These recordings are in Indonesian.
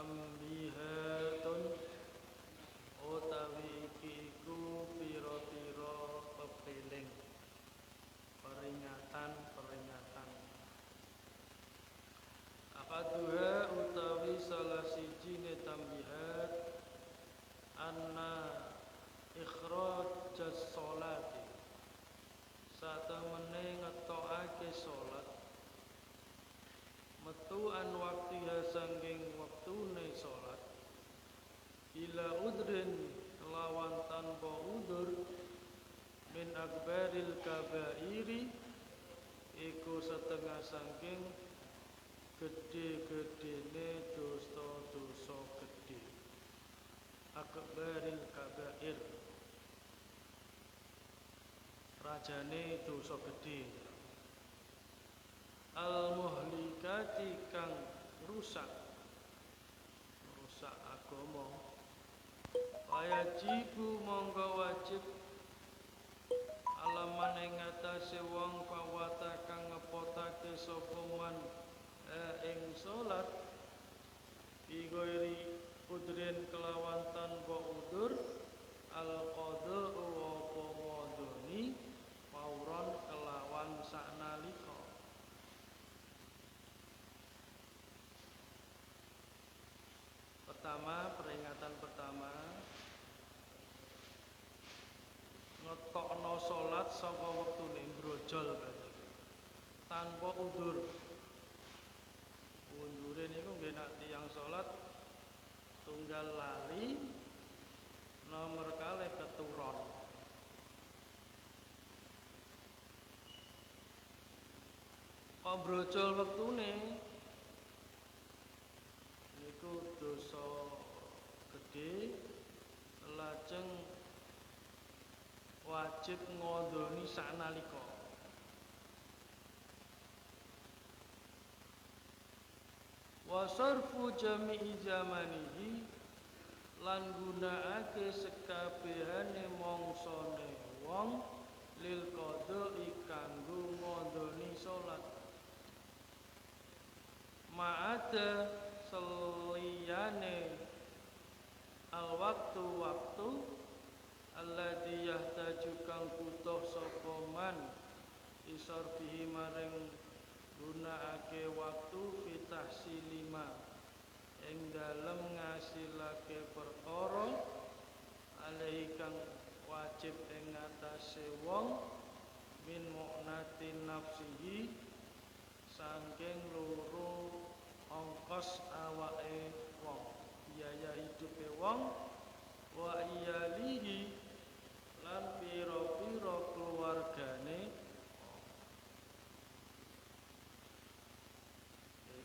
tambihatun utawi iki iku pira-pira pepeling peringatan akaduha utawi salah sijine tambihat anna ikhrajas sholati satemene ngetokake salat metuan waktiha sangking waktune salat ila udrin lawan tanpa udur min akbaril kabairi iku setengah sangking gede-gedene dosa-dosa gede akbaril kabair rajane dosa gede al muhlikati kang rusak agama wajibu monggo wajib alaman ing atase wong pawata kang ngepotake sapa man ing salat bigoiri udrin kelawan tanpa udur al qada apa ngodoni fauron kelawan saknalika. Peringatan pertama ngetokno salat saka wektune brojol tanpa udur. Undure niku nggih nek tiyang salat tunggal lali nomor kalih keturun. Kok brojol wektune niku dosa gede lajeng wajib ngodoni saknalika. Wa sarfu jami'i zamanihi lan gunakake sekabehane mangsane wong lil qada'i kanggo ngodoni salat ma'ada seliyane al waktu alladzi yahtaju kang butuh sapa man isarfihi maring gunakake waktu fitahsilima ing dalem ngasilake perkara alaihi kang wajib ing atase wong min mu'natin nafsihi saking loro ongkos awake wong biaya hidupe wong wa iyalihi lan pira-pira keluargane.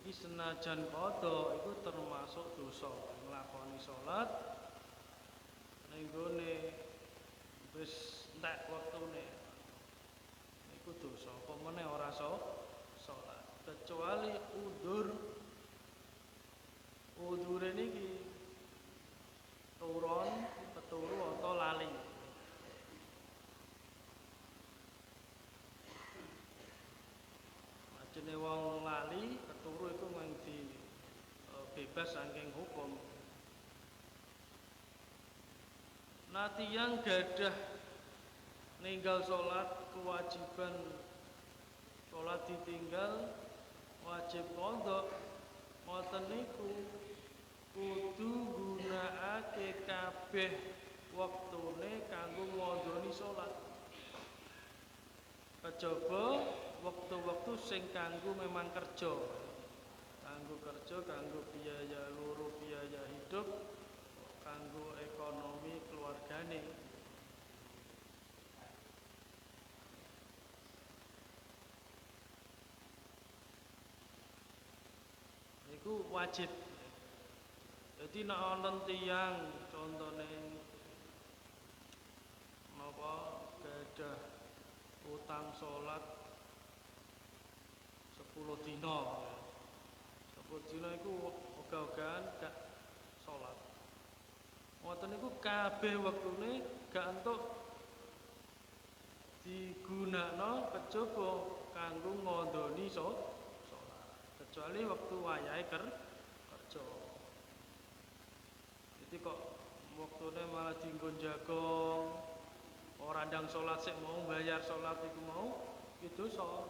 Iki senajan qada iku termasuk dosa nglakoni salat ning gone wis entek wektune iku dosa apa meneh ora salat kecuali udure niki keturu atau lali. Ajene wong lali keturu iku mung bebas saking hukum. Nati yang gadah ninggal salat kewajiban salat ditinggal wajib qada ngoten niku kudu gunakake kabeh wektune kanggo ngodoni salat. Kejaba waktu-waktu sing kanggo memang kerja, kanggo biaya loro biaya hidup, kanggo ekonomi keluargane. Iku wajib. Jadi nek wonten tiyang contone napa gadah utang salat 10 dina. 10 dina iku ogah-ogahan gak salat. Ngoten niku kabeh wektune gak entuk digunakno kejaba kanggo ngodoni salat. Kecuali waktu wayahe kerja. Jadi kok waktune malah dienggo jagong, ora ndang salat sik mau bayar salat iku mau itu dosa.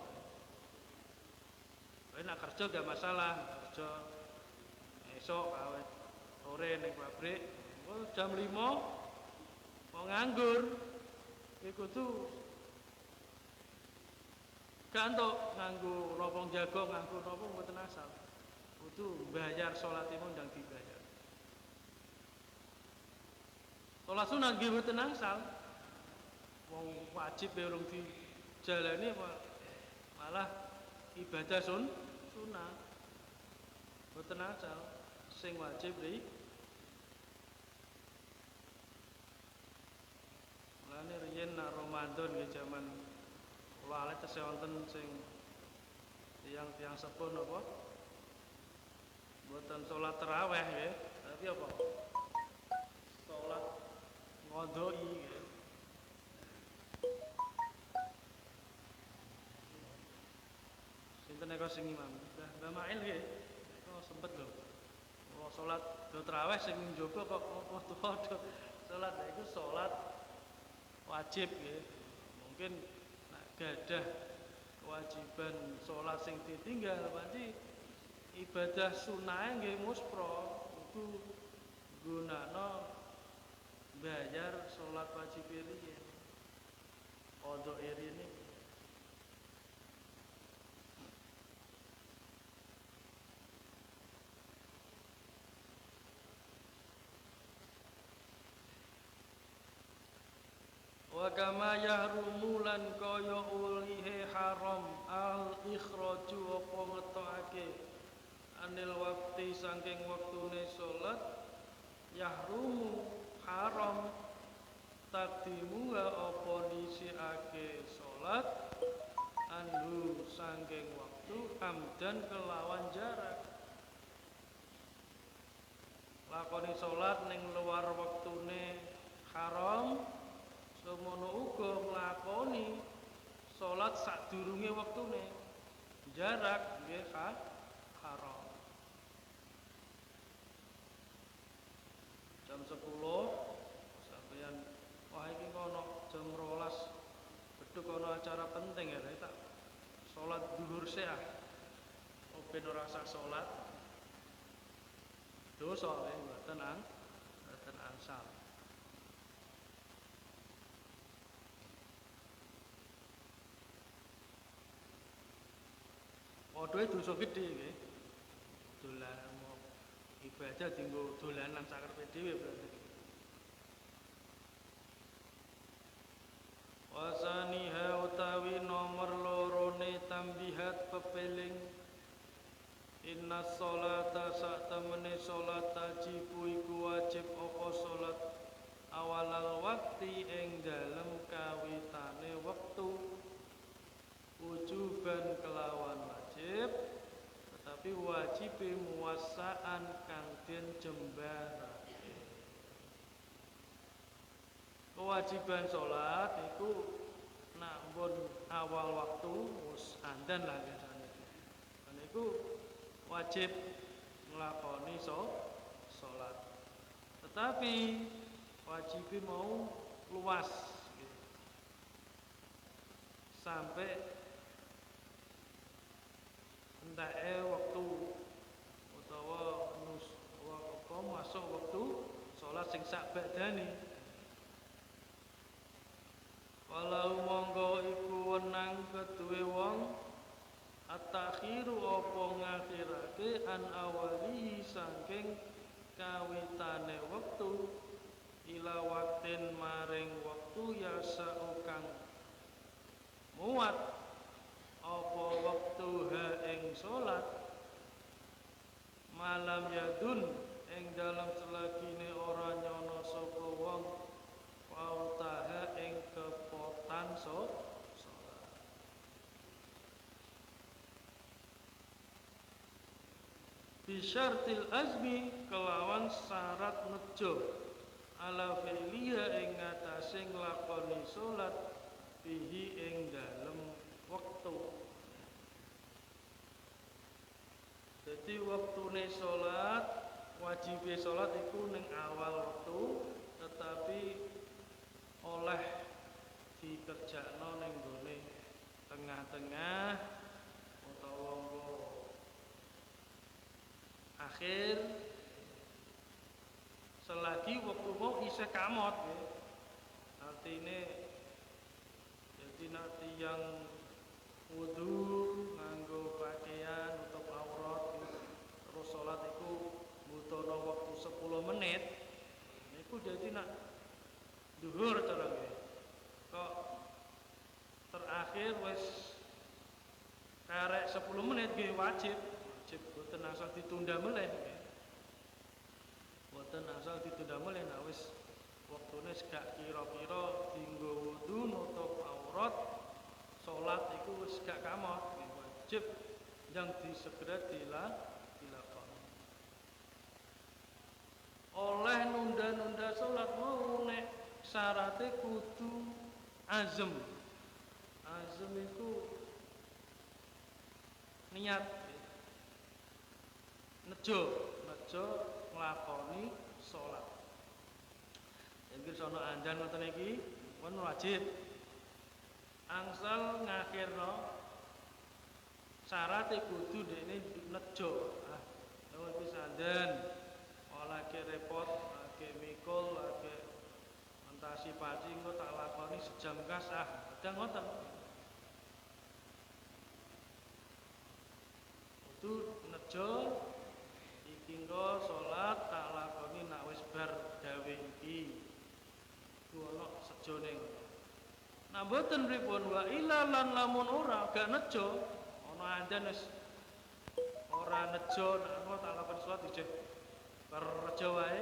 Kowe nak kerja gak masalah, kerja esok awet sore ning pabrik, jam 5 mau nganggur. Iku tuh gantuk nganggo ropong jagong, nganggo napa mboten asal. Kudu bayar salatipun ndang dibayar. Salat sunah nggih mboten asal. Wong wajib ya urung dijalani malah ibadah sunah. Mboten asal. Sing wajib ri. Mulane riyen nak Ramadan nggih jaman kula alit tesih wonten sing tiyang sepuh napa? Mboten salat tarawih nggih, tapi apa? Salat ngodoi nggih. Sinten nek sing imam? Mbah Mail nggih. Kok sempet lho. Oh, salat do tarawih sing njaba kok padha salat iku salat wajib nggih. Mungkin nek gadah kewajiban salat sing ditinggal berarti ibadah sunah nggih muspro itu gunana bayar salat wajib riyen. Qadha irine wa kama yahrumu lan kaya ulihe haram al ikhraju apa ngetokake anil waktu saking waktune salat yahrumu haram takdimu apa nisiake salat anhu saking waktu amdan kelawan jarak lakoni salat ning luar waktune haram semono uga nglakoni salat sadurunge wektune jarak nggih haram. Jam 10 sampeyan wah iki kono jam 12 beduk kono acara penting ya tak salat zuhur sik ah. Ben ora sah salat dosa mboten angsal. Padha dosa gedhe nggih. Dolan ibadah dienggo dolanan sakerepe dhewe berarti. Wasaniha utawi nomor lorone tambihat pepeling inna sholata sak temene salat tajibu iku wajib apa salat awalal wakti ing dalem kawitane wektu wujuban kelawan wajib tetapi wajib muwassaan kang den jembarake. Kewajiban salat iku nak pun awal waktu wis andan lah biasane. Dan iku wajib nglakoni salat. Tetapi wajib mau luas gitu. Sampai entake waktu utawa masuk waktu salat sing sak badane. Walau monggo iku wenang keduwe wong at-takhiru apa ngakhirake an awali saking kawitane wektu ila waktin maring wektu yasa kang muat apa wektu ha ing salat malam yadun ing dalam selagine ora nyono sapa wong fautaha ing kepotan salat bisyartil azmi kelawan syarat nejo ala fi'liya ing ngatasé nglakoni salat bihi ing dalem wektu. Jadi waktune salat wajibe salat iku ning awal wektu, tetapi oleh dikerjakno ning gone tengah-tengah utawa akhir selagi waktu mau isih kamot ya. Artine jadi nanti yang wudu nganggo pakaian untuk aurat terus salat iku butuhno waktu 10 menit niku jadi nak dhuwur cara nggih. Kok terakhir wis karek 10 menit nggih wajib boten asal ditunda meleh nggih. Boten asal ditunda meleh nek wis waktune gak kira-kira dienggo wudu nutup aurat salat iku wis gak kamot wajib yang disegera dilakoni. Oleh nunda-nunda salat mau nek syaratnya kudu azam. Azam itu niat nejo nglakoni salat. Jadi sono andan ngoten iki pun wajib. Angsal ngakhirno syarat kudu dekne nejo. Kalau wis andan oleh repot, lagi mikul, lagi mentasi paci engko tak lakoni sejam kas kadang ngoten. Itu nejo iki engko salat tak lakoni nak wis bar gawe iki. Ono sejone. Nah mboten pripun wa ila lan lamun ora gak nejo, ana andan wis ora nejo nek tak lakon salat ijeh kerja wae.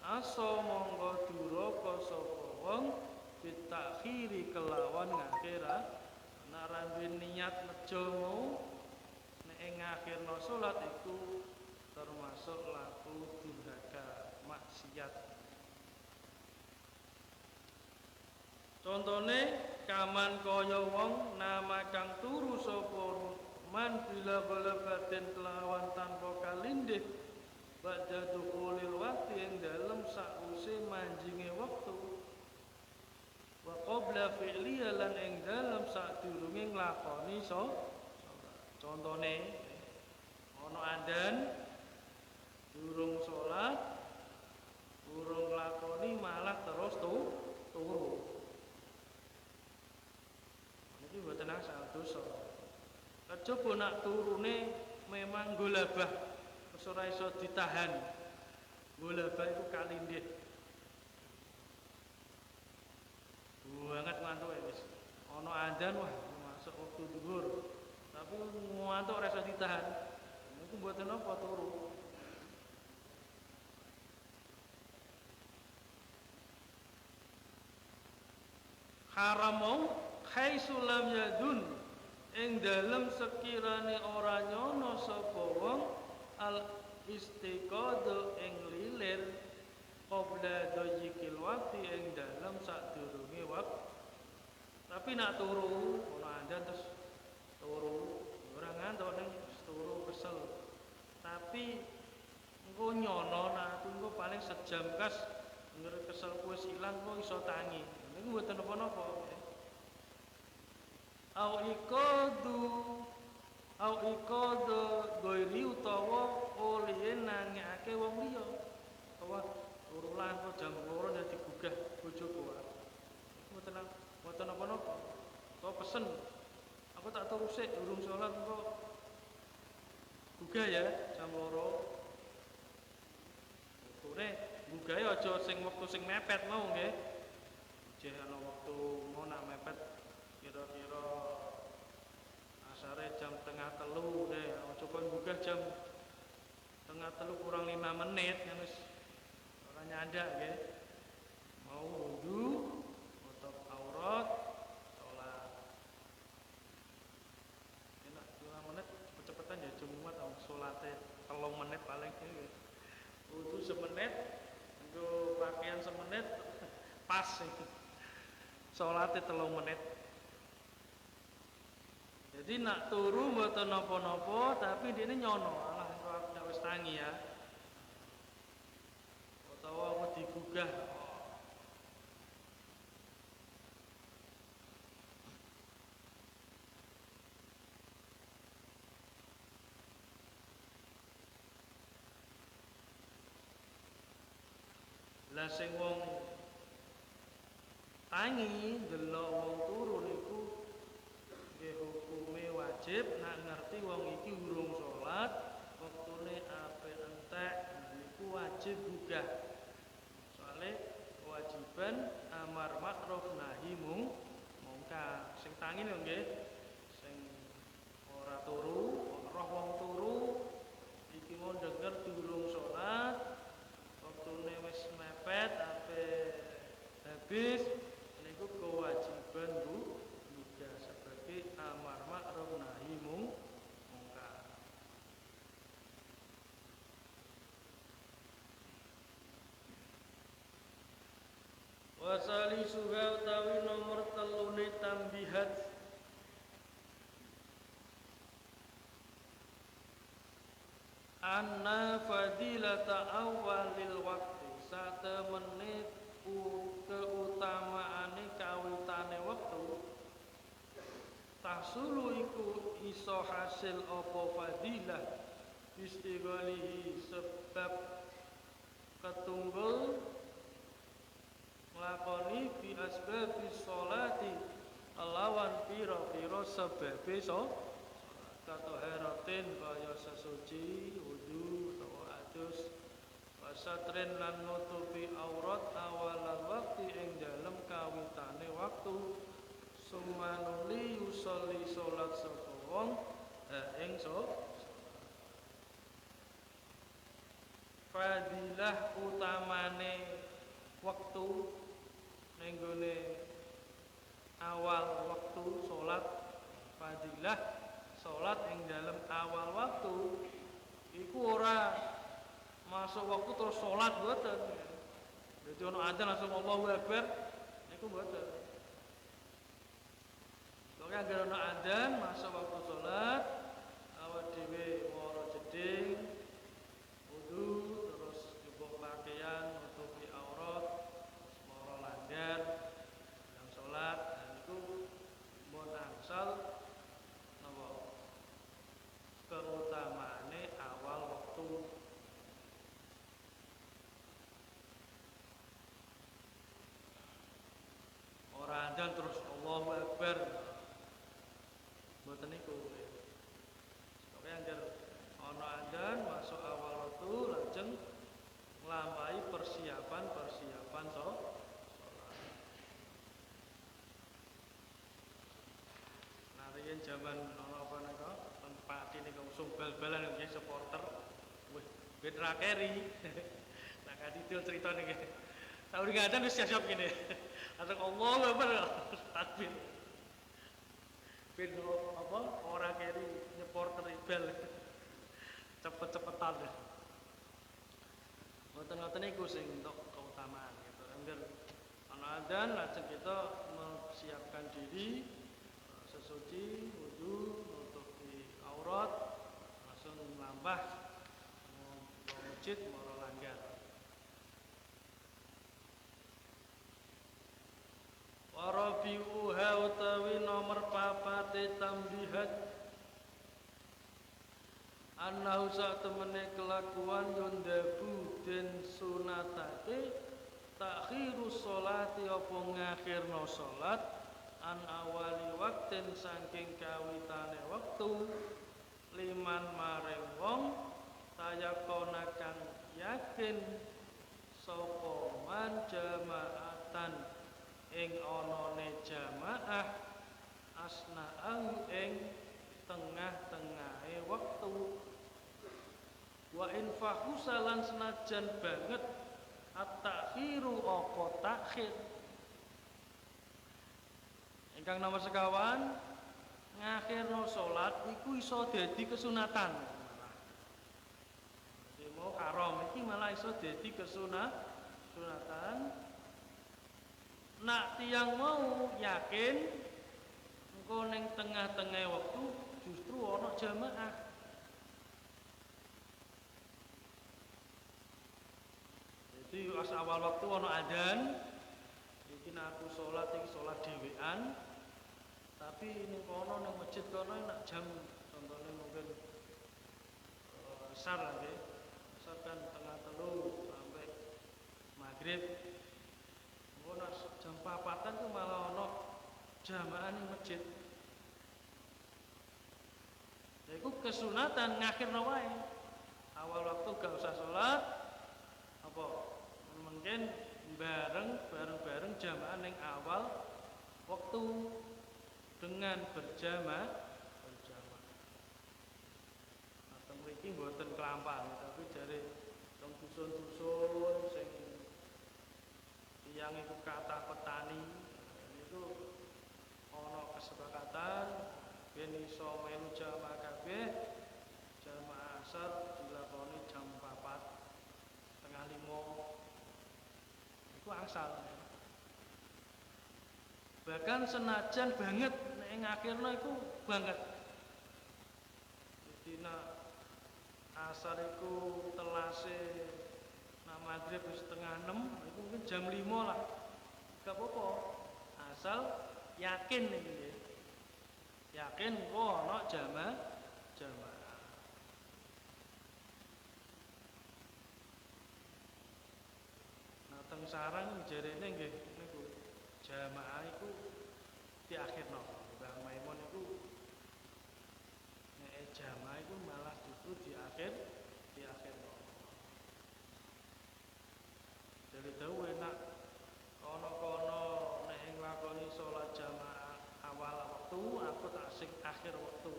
Aso monggo duraka sapa wong bitakhiri kelawan ngakhira nek ra duwe niat nejo mau nek ing ngakhirno salat iku termasuk laku durhaka maksiat. Contone kaman kaya wong nama kang turu sapa man bila balabaten kelawan tanpa kalindih badha dukhulil waqti ing dalem sause manjinge wektu wa qabla fi'liya lan ing dalem sadurunge nglakoni contone ana andan durung salat durung nglakoni malah terus turu. Iki mboten asal dosa. Kejaba nak turune memang golabah wis ora iso ditahan. Golabah iku kalindih. Banget ngantuk wis. Ana andan wah masuk waktu dhuwur. Tapi ngantuk ora iso ditahan. Niku mboten apa turu. Haram mau haisulam yadun ing dalem sekirane ora nyono sapa wong al istiqadha ing lilir qabla dayikil waqti ing dalem sadurunge wektu. Tapi nak turu ana andan terus turu ora ngantuk ning turu kesel. Tapi engko nyono nak engko paling sejam kas ngger kesel kuwi ilang kok iso tangi. Niku mboten napa-napa. Au ikodo goiri utawa oleh nangekake wong liya utawa turulan kok jam 2 nek digugah bojoku mboten apa-apa utawa pesen aku tak turu sik durung salat kok gugah ya jam 2 tune gugahe aja sing wektu sing mepet mau nggih jeh ana wektu mau nak mepet kira-kira asare jam 2:30 deh, coba gugah jam 2:30 kurang 5 menit kan wis ora nyandak nggih. Mau wudu, nutup aurat, salat. Enak 5 menit cepet-cepetan ya Jumat salate 3 menit paling nggih. Wudu semenit, nggo pakaian semenit pas iki. Salate 3 menit. Jadi nak turu mboten napa-napa tapi dene nyono. Alah aku wis tangi ya. utawa wedi gugah. Lah sing wong tangi delok wong turu niku nggih hukume wajib nak ngerti wong iki urung salat, wektune ape entek niku wajib gugah. Soale kewajiban amar makruf nahi mungkar. Sing tangi lho nggih, sing ora turu, roh wong turu iki mau denger durung salat, wektune wis mepet ape habis niku kewajiban juga sebagai amar ma'ruf nahi mungkar. Wasali suha utawi nomor telune tambihat anna fadilata awalil waqti satemene keutamaane kawitane wektu tahsulu iku iso hasil apa fadilah istighalihi sebab ketunggul nglakoni fi asbabis sholati lawan pira-pira sebabe kataharatin kaya sesuci wudu utawa adus wasatren lan nutupi aurat awal waktu ing dalem kawitane waktu sumanuli yusolli salat sapa wong ing fadilah utamane waktu ning gone awal waktu salat fadilah salat ing dalem awal waktu iku ora masuk waktu terus sholat mboten. Jadi ono adzan langsung Allahu Akbar niku mboten. Pokoke anggere ono adzan masuk waktu sholat awak dhewe mara jeding wudu terus njupuk pakaian nutupi aurat mara langgar dalam sholat niku mun angsal napa keutamaane awal waktu. Dan terus Allahu Akbar mboten niku. Pokoke anggere ana adzan masuk awal waktu lajeng nglampahi persiapan salat. Nah, riyen jaman ana apa nika tempat ini usung bal-balan nggih supporter. Wih, ben ra keri. Nah, kadidul crita niki. Sauri ngadan wis siap-siap gini. Atau Allah takbir. Ben apa ora keri nyeporter bel. Cepet-cepetan. Ngoten-ngoten niku sing untuk keutamaan gitu. Angger ana adzan lajeng kita mempersiapkan diri sesuci, wudu, nutupi aurat, langsung nambah mau masjid mau langgar. Warabi'uha utawi nomor papate tambihat annahu satemene kelakuan yundabu den sunatake takhiru sholati apa ngakhirno salat an awali waktin saking kawitane wektu liman maring wong tayakona kang yakin sapa man jamaatan ing anane jamaah asna'ahu ing tengah-tengahe wektu wa in fahusalan senajan banget at-takhiru apa takhir ingkang nomor sekawan ngakhirno salat iku iso dadi kesunatan malah demo karom iki malah iso dadi kesunatan. Nak tiang mau yakin engko ning tengah-tengah waktu justru ana jamaah. Jadi pas awal waktu ana adzan, iki aku salat iki salat dhewean. Tapi ning kono ning masjid kono nak jam contohnya mungkin asar lah nggih. Asar kan tengah telu sampai maghrib. Engko nak jam 4-an tuh malah ana jamaah ning masjid. Ya iku kesunatan ngakhirno wae. Awal waktu gak usah salat apa mungkin bareng jamaah ning awal waktu dengan berjamaah. Nah, teng mriki mboten kelampah, tapi jare teng dusun-dusun sing tiyang iku kathah petani itu ana kesepakatan ben iso melu jamaah kabeh. Jamaah asar dilakoni jam 4:30 iku angsal. Bahkan senajan banget nek ngakhirno iku banget. Jadi nak asar iku telase nak maghrib wis 5:30 iku mungkin jam 5 lah. Gak apa-apa. Asal yakin iki nggih. Yakin kok ana jamaah. Nah teng sarang jarene nggih niku jamaah iku diakhirno. Mbah Maimun iku nek jamaah iku malah justru diakhirno. Jadi dawuh enak kono-kono nek nglakoni salat jamaah awal waktu, aku tak sing akhir waktu.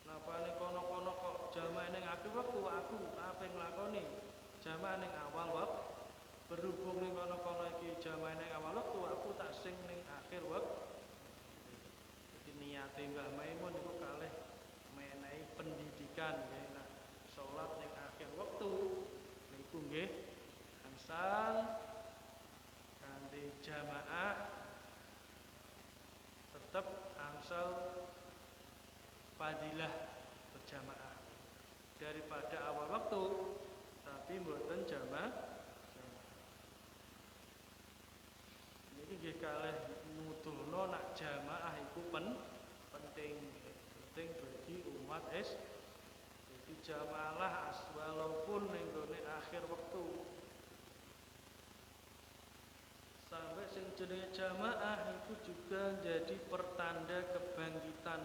Napa ning kono-kono kok jamaah ning akhir waktu, aku ape nglakoni jamaah ning awal waktu. Berhubung ning kono-kono iki jamaah ning awal waktu, aku tak sing ning akhir waktu. Jadi niate Mbah Maimun iku kalih menehi pendidikan nggih nak salat ning akhir waktu niku nggih angsal kanthi jamaah tetap angsal fadilah berjamaah daripada awal waktu tapi mboten jamaah. Niki nggih kalih nuduhno nak jamaah iku penting bagi umat Jadi jamaah walaupun ning gone akhir waktu. Sampai sing jenenge jamaah itu juga jadi pertanda kebangkitan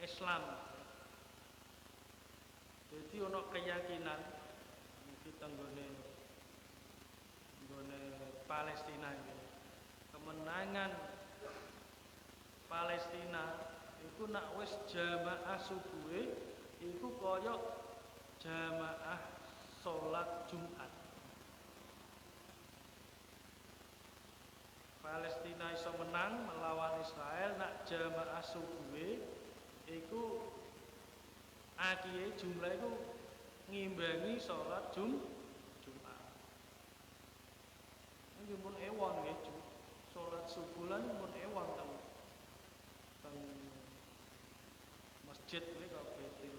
Islam. Jadi ono keyakinan iki tenggone Palestina iki. Kemenangan Palestina iku nak wis jamaah subuhe iku kaya jamaah salat Jumat. Palestina iso menang melawan Israel nak jamaah subuhe iku akihe jumlah iku ngimbangi salat Jumat. Ini pun ewon nggih, salat subuh lan pun ewon teng masjid iki kok Baitul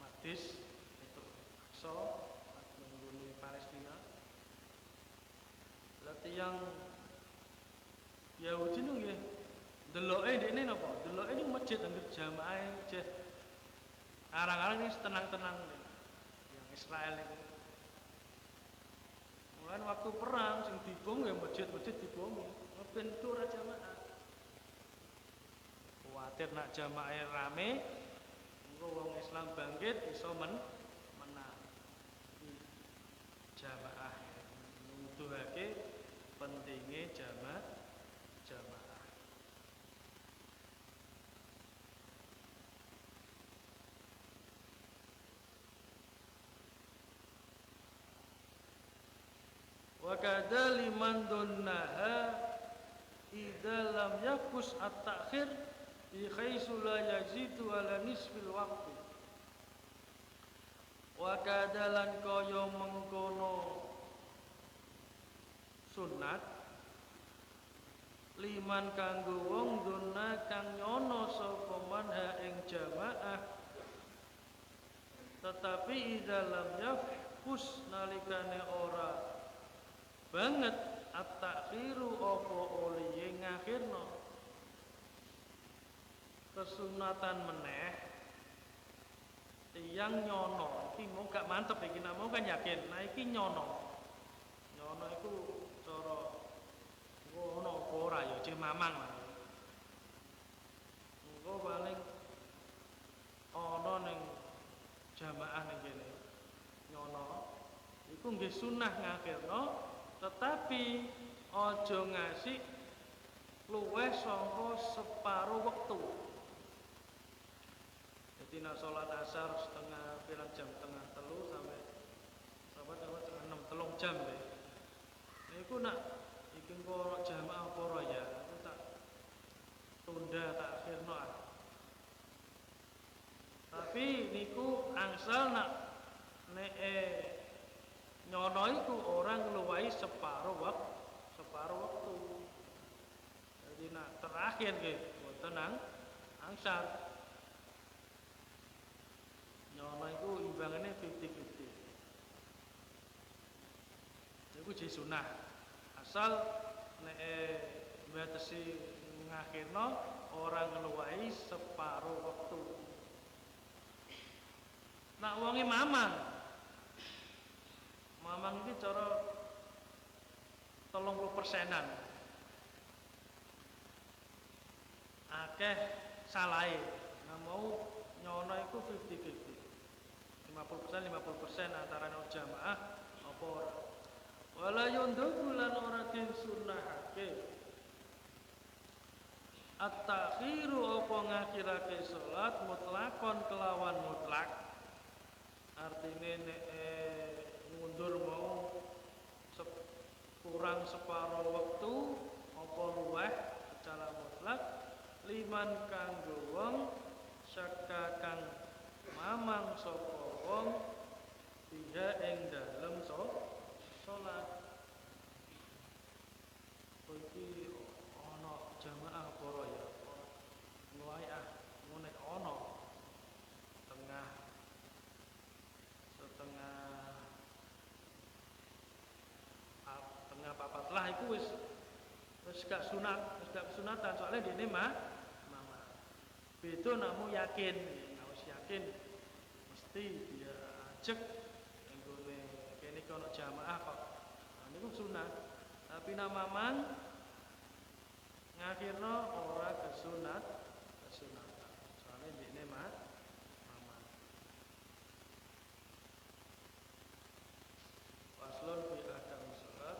Maqdis itu Aqsa mengguni Palestina. Berarti yang Yahudi nu nggih deloke ndekne napa? Deloke ning masjid anggere jamaah jeh arang-arang ini tenang-tenang yang Israel itu. Mulai waktu perang sing dibom ya masjid-masjid dibom. Ben ora jamaah. Kuwatir nak jamaah rame, engko wong Islam bangkit iso menang. Jamaah nuduhake pentingnya jamaah. Wa kadza liman dunnaha idza lam yakus at-ta'khir bi khaisu la yazidu ala nisfil waqti. Wa kadza lan kaya mengkono sunat liman kanggo wong dunna kang nyono sapa man ha ing jamaah tetapi idza lam mahfuz nalikane ora banget at-takhiru apa oliye ngakhirno kesunatan meneh tiyang nyono iki mau gak mantep iki nak mau kan yakin nah iki nyono iku cara ono apa ora ya cek mamang lah engko paling ana ning jamaah ning kene nyono iku nggih sunah ngakhirno tetapi aja ngasih luwih saka separo wektu. Jadi nak sholat asar setengah pirang jam setengah telu sampai setengah 6 telung jam deh. Niku nak iki kok jamaah apa ora ya? Aku tak tunda tak akhirno ah. Tapi niku angsal nak nek nyono iku orang ngluwahi separo waktu. Jadi nak terakhir nggih mboten angsal. Nyono iku imbangannya 50-50. Iku jadi sunah. Asal nek batasi ngakhirno orang ngluwahi separo waktu. Nak wonge mamang iki cara 30%-an. Akeh salahe. Nah mau nyono iku 50-50. 50% antara jamaah apa ora. Wala yundhu lan ora disunahake. At-takhiru apa ngakhirake salat mutlakon kelawan mutlak. Artine nek mundur mau kurang separo waktu apa luweh secara mutlak liman kanggo wong syaka kang mamang sapa wong biha ing dalem salat. Iki ana jamaah apa ora ya? Mulai ngene ana setengah papat lah iku wis gak sunatan soalnya dene mama. Beda namu yakin, harus yakin mesti dia ajek nggone kene kono jamaah kok. Nah niku sunat. Tapi nama mamang ngakhirno ora kesunatan. Soalnya dene mama. Paslon fi adam salat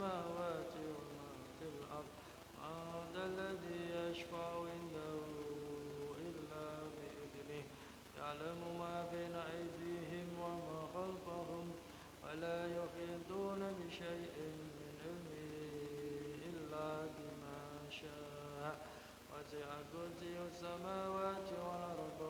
السماوات وما في الأرض من ذا الذي يشفع عنده إلا بإذنه يعلم ما بين أيديهم وما خلفهم ولا يحيطون بشيء من علمه إلا بما شاء وسع كرسيه السماوات والأرض